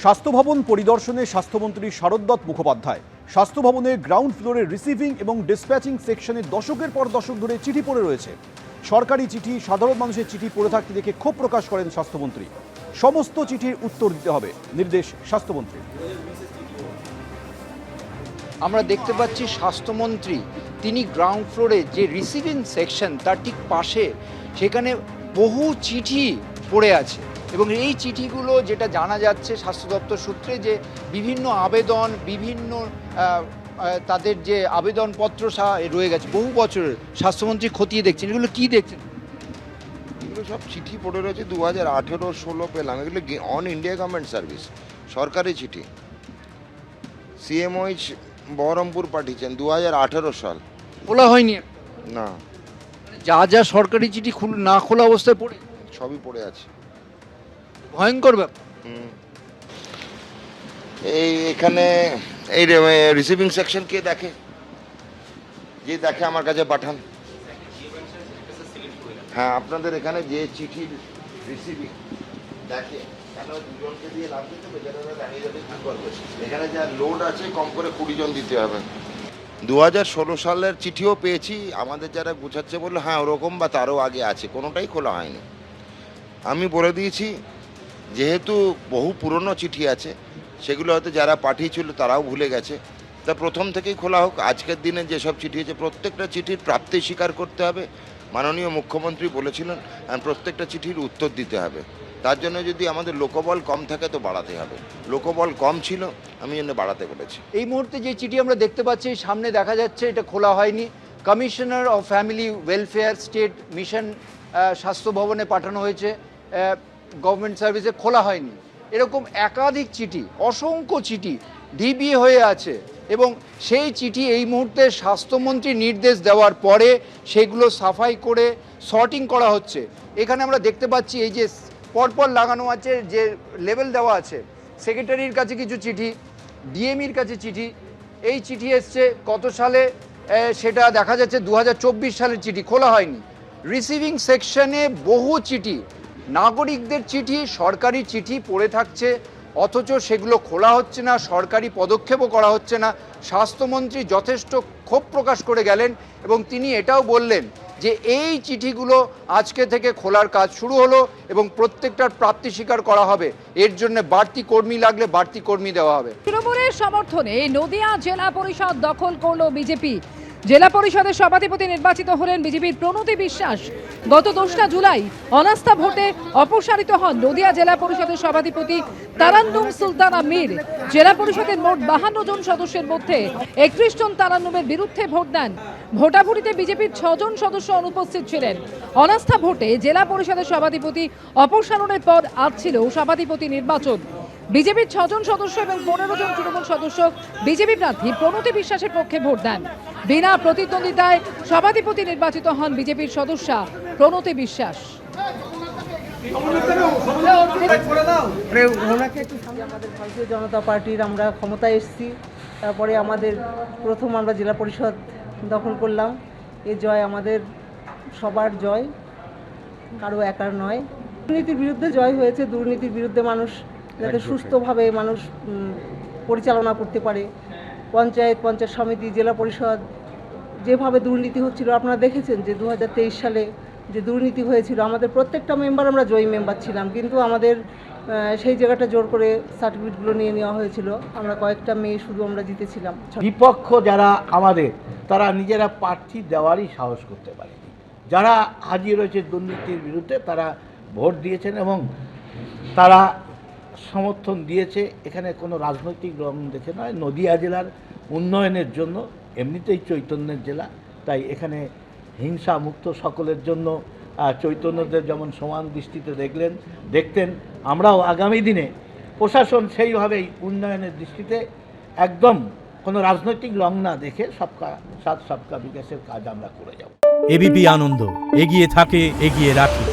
স্বাস্থ্য ভবন পরিদর্শনে স্বাস্থ্যমন্ত্রী শারদ দত্ত মুখোপাধ্যায়। স্বাস্থ্য ভবনের গ্রাউন্ড ফ্লোরে রিসিভিং এবং ডিসপ্যাচিং সেকশনে দশকের পর দশক ধরে চিঠি পড়ে রয়েছে। সরকারি চিঠি, সাধারণ মানুষের চিঠি পড়ে থাকতে দেখে ক্ষোভ প্রকাশ করেন স্বাস্থ্যমন্ত্রী। সমস্ত চিঠির উত্তর দিতে হবে, নির্দেশ স্বাস্থ্যমন্ত্রী। আমরা দেখতে পাচ্ছি স্বাস্থ্যমন্ত্রী তিনি গ্রাউন্ড ফ্লোরে যে রিসিভিং সেকশন তার ঠিক পাশে সেখানে বহু চিঠি পড়ে আছে এবং এই চিঠিগুলো যেটা জানা যাচ্ছে স্বাস্থ্য দপ্তর সূত্রে যে বিভিন্ন আবেদন, বিভিন্ন তাদের যে আবেদনপত্র রয়ে গেছে বহু বছরের, স্বাস্থ্যমন্ত্রী খতিয়ে দেখছেন। এগুলো কি দেখছেন? এগুলো সব চিঠি পড়ে রয়েছে 2018-16 পেলাম। এগুলো অন ইন্ডিয়া গভর্নমেন্ট সার্ভিস, সরকারি চিঠি। সিএমওইচ বহরমপুর পাঠিয়েছেন 2018 সাল। খোলা হয়নি না, যা যা সরকারি চিঠি না খোলা অবস্থায় পড়ে সবই পড়ে আছে। ভয়ঙ্কর ব্যাপার। এখানে এই রিসিভিং সেকশন কে দেখে? যে দেখে আমার কাছে পাঠান। হ্যাঁ, আপনাদের এখানে যে চিঠির রিসিভিং দেখে, কেন দুজনকে দিয়ে লাভ দিতে হবে? এখানে যা লোড আছে কম করে 20 জন দিতে হবে। 2016 সালের চিঠিও পেয়েছি, আমাদের যারা গুছাচ্ছে বললো হ্যাঁ ওরকম বা তারও আগে আছে, কোনোটাই খোলা হয়নি। আমি বলে দিয়েছি যেহেতু বহু পুরনো চিঠি আছে, সেগুলো হয়তো যারা পাঠিয়েছিল তারাও ভুলে গেছে, তা প্রথম থেকেই খোলা হোক। আজকের দিনে যেসব চিঠি আছে প্রত্যেকটা চিঠির প্রাপ্তি স্বীকার করতে হবে, মাননীয় মুখ্যমন্ত্রী বলেছিলেন, আর প্রত্যেকটা চিঠির উত্তর দিতে হবে। তার জন্য যদি আমাদের লোকবল কম থাকে তো বাড়াতে হবে। লোকবল কম ছিল, আমি জন্য বাড়াতে বলেছি। এই মুহূর্তে যে চিঠি আমরা দেখতে পাচ্ছি সামনে দেখা যাচ্ছে এটা খোলা হয়নি। Commissioner of family welfare state mission স্বাস্থ্য ভবনে পাঠানো হয়েছে, গভর্নমেন্ট সার্ভিসে খোলা হয়নি। এরকম একাধিক চিঠি, অসংখ্য চিঠি ডিবিএ হয়ে আছে এবং সেই চিঠি এই মুহূর্তে স্বাস্থ্যমন্ত্রী নির্দেশ দেওয়ার পরে সেগুলো সাফাই করে সর্টিং করা হচ্ছে। এখানে আমরা দেখতে পাচ্ছি এই যে পরপর লাগানো আছে, যে লেবেল দেওয়া আছে, সেক্রেটারির কাছে কিছু চিঠি, ডিএমইর কাছে চিঠি। এই চিঠি এসছে কত সালে সেটা দেখা যাচ্ছে 2024 সালের চিঠি, খোলা হয়নি। রিসিভিং সেকশনে বহু চিঠি, নাগরিকদের চিঠি, সরকারি চিঠি পড়ে থাকছে, অথচ সেগুলো খোলা হচ্ছে না, সরকারি পদক্ষেপও করা হচ্ছে না। স্বাস্থ্যমন্ত্রী যথেষ্ট ক্ষোভ প্রকাশ করে গেলেন এবং তিনি এটাও বললেন যে এই চিঠিগুলো আজকে থেকে খোলার কাজ শুরু হলো এবং প্রত্যেকটার প্রাপ্তি স্বীকার করা হবে। এর জন্য বাড়তি কর্মী লাগলে বাড়তি কর্মী দেওয়া হবে। তৃণমূলের সমর্থনে নদিয়া জেলা পরিষদ দখল করলো বিজেপি। জেলা পরিষদের সভাধিপতি নির্বাচিত হলেন বিজেপির প্রণতি বিশ্বাস। গত 2 জুলাই অনাস্থা ভোটে অপসারিত হন নদিয়া জেলা পরিষদের সভাধিপতি তারান্নুম সুলতানা মীর। জেলা পরিষদের মোট 52 জন সদস্যের মধ্যে 31 জন তারান্নুমের বিরুদ্ধে ভোট দেন। ভোটাভুটিতে বিজেপির 6 জন সদস্য অনুপস্থিত ছিলেন। অনাস্থা ভোটে জেলা পরিষদের সভাধিপতি অপসারণের পর আজ ছিল সভাধিপতি নির্বাচন। বিজেপির 6 জন সদস্য এবং 15 জন তৃণমূল সদস্য বিজেপি প্রার্থী প্রণতি বিশ্বাসের পক্ষে ভোট দেন। বিনা প্রতিদ্বন্দ্বিতায় সভাধিপতি নির্বাচিত হন বিজেপির সদস্যা প্রণতি বিশ্বাস। আমাদের ভারতীয় জনতা পার্টির আমরা ক্ষমতায় এসেছি, তারপরে আমাদের প্রথম আমরা জেলা পরিষদ দখল করলাম। এই জয় আমাদের সবার জয়, কারো একার নয়। দুর্নীতির বিরুদ্ধে জয় হয়েছে, দুর্নীতির বিরুদ্ধে মানুষ যাতে সুস্থভাবে মানুষ পরিচালনা করতে পারে। পঞ্চায়েত সমিতি, জেলা পরিষদ যেভাবে দুর্নীতি হচ্ছিল আপনারা দেখেছেন যে 2023 সালে যে দুর্নীতি হয়েছিল, আমাদের প্রত্যেকটা মেম্বার আমরা জয়ী মেম্বার ছিলাম, কিন্তু আমাদের সেই জায়গাটা জোর করে সার্টিফিকেটগুলো নিয়ে নেওয়া হয়েছিল। আমরা কয়েকটা মেয়ে শুধু আমরা জিতেছিলাম। বিপক্ষ যারা আমাদের, তারা নিজেরা প্রার্থী দেওয়ারই সাহস করতে পারেনি। যারা হাজির রয়েছে দুর্নীতির বিরুদ্ধে তারা ভোট দিয়েছেন এবং তারা সমর্থন দিয়েছে। এখানে কোনো রাজনৈতিক রং দেখে নয়, নদিয়া জেলার উন্নয়নের জন্য। এমনিতেই চৈতন্যের জেলা, তাই এখানে হিংসা মুক্ত সকলের জন্য চৈতন্যদের যেমন সমান দৃষ্টিতে দেখতেন, আমরাও আগামী দিনে প্রশাসন সেইভাবেই উন্নয়নের দৃষ্টিতে একদম কোনো রাজনৈতিক রং না দেখে সবকা সাথ সবকা বিকাশের কাজ আমরা করে যাব। এবিপি আনন্দ, এগিয়ে থাকে, এগিয়ে রাখে।